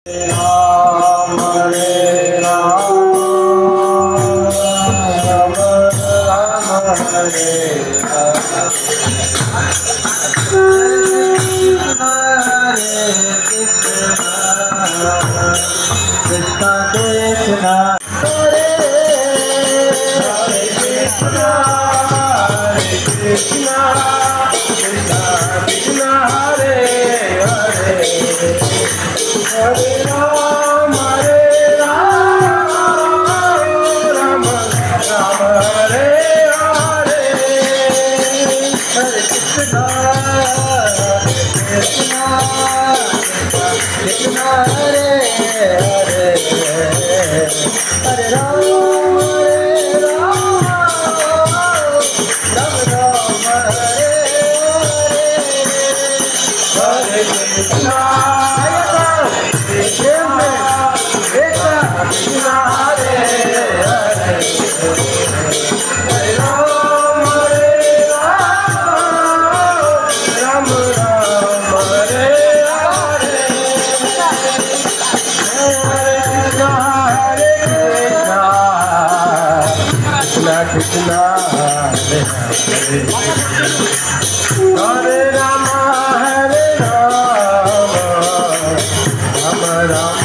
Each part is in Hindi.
Ram Hare Ram Ram Ram Hare Hare Krishna Krishna Hare Krishna Hare Krishna Krishna Krishna Hare Hare Hare Ram Ram Ram Hare Hare Hare Krishna Krishna Krishna Hare Hare Hare Ram Ram Hare Hare Hare Krishna Krishna Hare Hare Hare Ram Ram Hare Hare Hare Krishna Krishna Krishna Hare Hare Hare Rama Hare Rama Rama Rama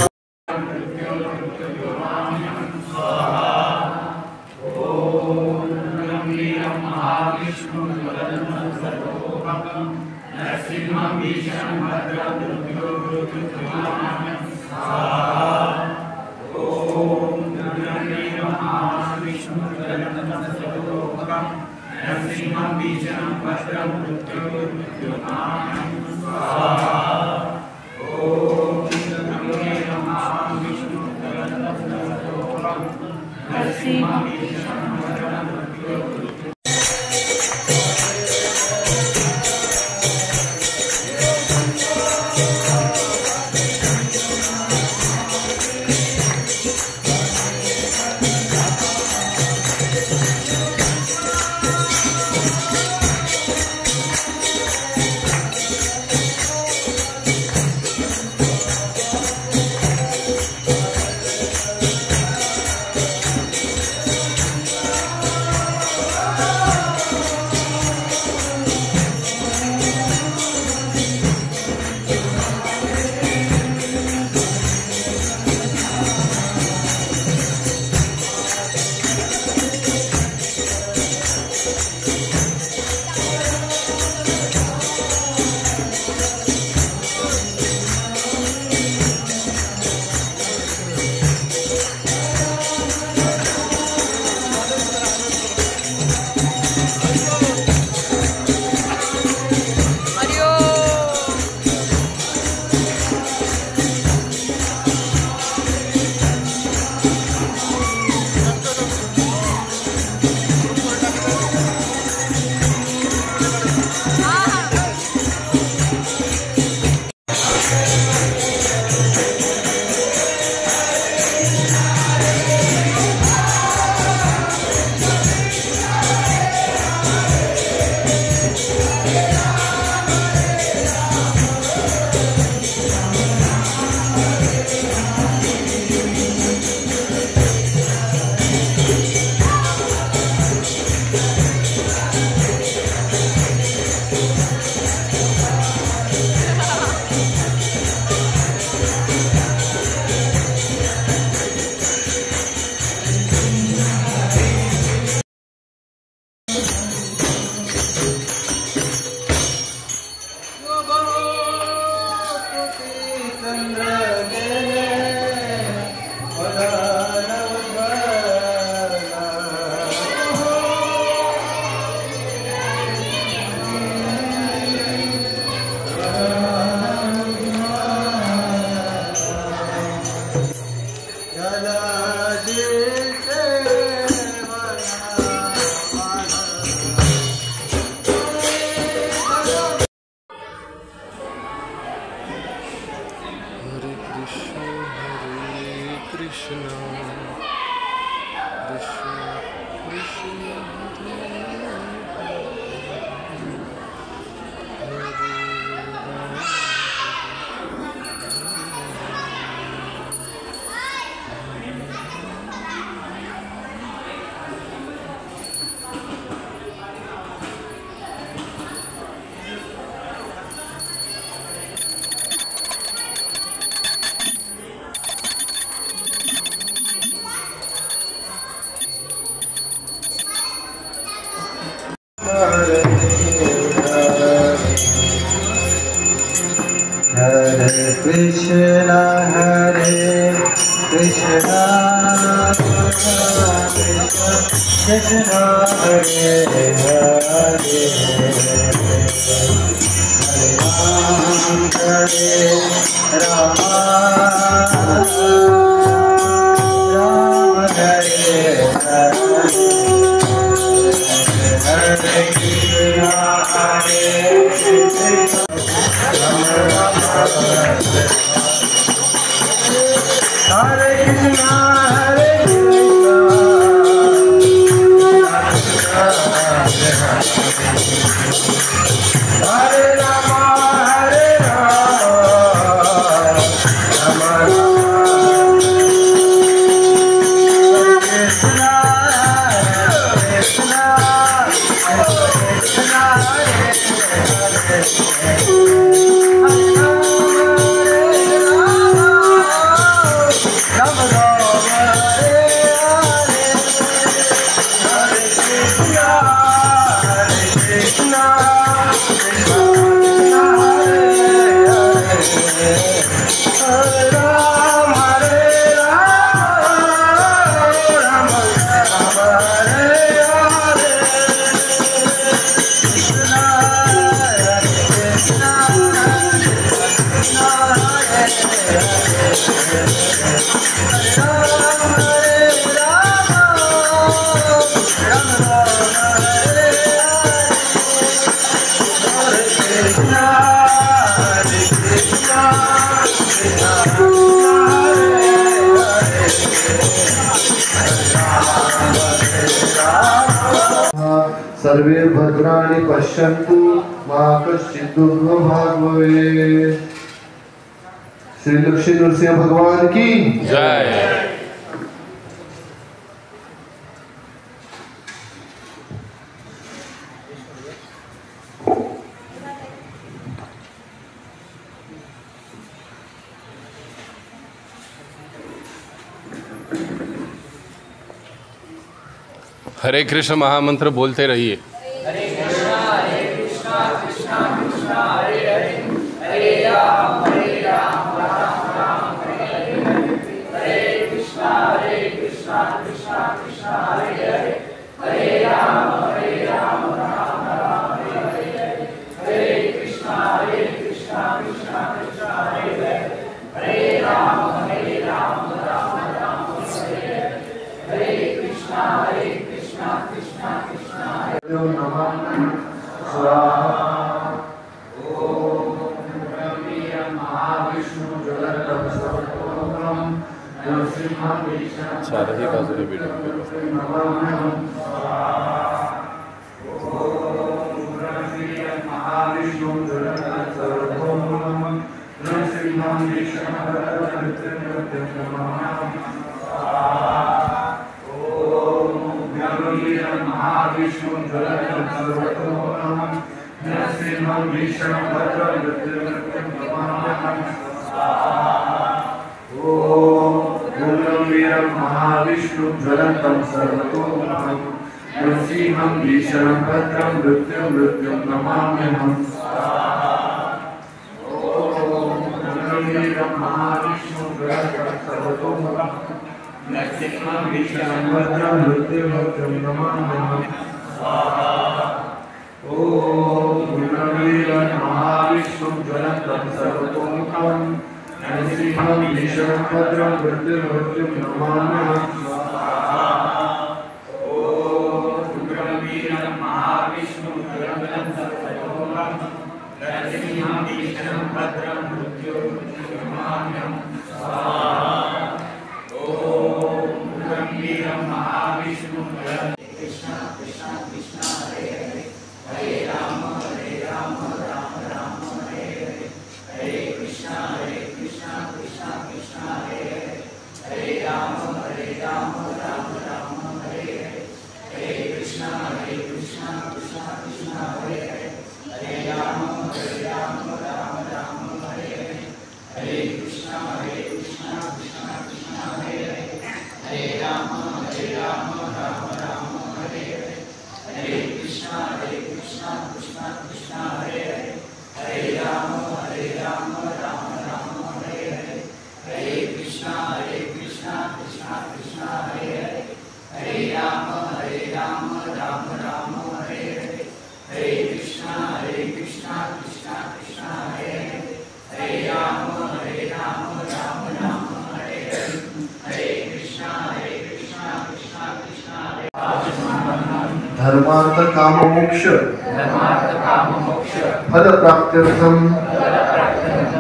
Krishna Hare Krishna Krishna Hare Hare Hare Rama Rama Hare Hare Hare Krishna Hare Krishna Rama Rama Hare Krishna Hare Krishna Hare Rama Hare Rama Rama सर्वे भद्राणि पश्यन्तु मा कश्चित् दुर्गभाग् भवेत्। श्री लक्ष्मी नरसिंह भगवान की जय। हरे कृष्ण महामंत्र बोलते रहिए। हरे कृष्णा कृष्णा कृष्णा हरे हरे हरे राम राम राम हरे हरे हरे कृष्णा कृष्णा कृष्णा हरे हरे हरे राम राम राम हरे हरे हरे कृष्णा कृष्णा कृष्णा हरे हरे हरे राम राम राम हरे कृष्णा कृष्णा कृष्णा नमः स्वाहा। ओम ब्रह्म महाविष्णु जगन्नाथ सर्वतोमुखं नरसिंहं विष्णुं चारही बाजूने वीडियो नमाम्यहं स्वाहा। ओम ब्रह्म महाविष्णु जगन्नाथ सर्वतोमुखं नरसिंहं विष्णुं नमाम्यहं स्वाहा। महाविष्णु जगन्नाथ सर्वतोमुखं नरसिंहं विष्णुं भद्रं मृत्युं नमाम्यहं स्वाहा। ओम वीरं महाविष्णु ज्वलन्तं सर्वतोमुखं नरसिंहं विष्णुं भद्रं मृत्युं नमाम्यहं स्वाहा। ओम वीरं महाविष्णु ज्वलन्तं सर्वतोमुखं नरसिंहं विष्णुं भद्रं मृत्युं नमाम्यहं स्वाहा। ओम वीरं महाविष्णु ज्वलन्तं सर्वतोमुखं नरसिंहं विष्णुं भद्रं मृत्युं नमाम्यहं स्वाहा। ओम वीरं महाविष्णु ज्वलन्तं सर्वतोमुखं नरसिंहं विष्णुं भद्रं मृत्युं नमाम्यहं स्वाहा। वीरं महाविष्णु कृष्णा कृष्णा कृष्णा हरे हरे हरे राम राम राम हरे हरे हरे कृष्णा कृष्णा कृष्णा हरे हरे हरे राम राम राम हरे हरे हरे कृष्णा कृष्णा कृष्णा हरे हरे हरे राम राम राम हरे हरे हरे कृष्णा कृष्णा कृष्णा हरे हरे हरे राम राम राम हरे हरे हरे कृष्णा कृष्णा कृष्णा हरे हरे हरे राम राम राम हरे हरे धर्मार्थ काम मोक्ष धर्मार्थ काम मोक्ष फल प्राप्त्यर्थम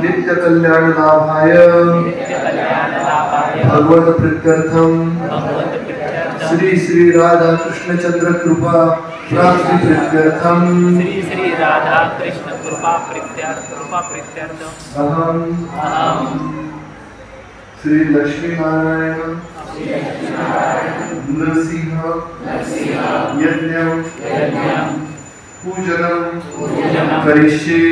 नित्य कल्याण लाभाय नित्य कल्याण लाभाय भगवत प्रीत्यर्थम भगवत प्रीत्यर्थम श्री श्री राधा कृष्ण चंद्र कृपा प्राप्ति प्रीत्यर्थम श्री श्री राधा कृष्ण कृपा प्रीत्यर्थम अहम श्री लक्ष्मी नारायण नरसिंह यज्ञ पूजनम करिष्ये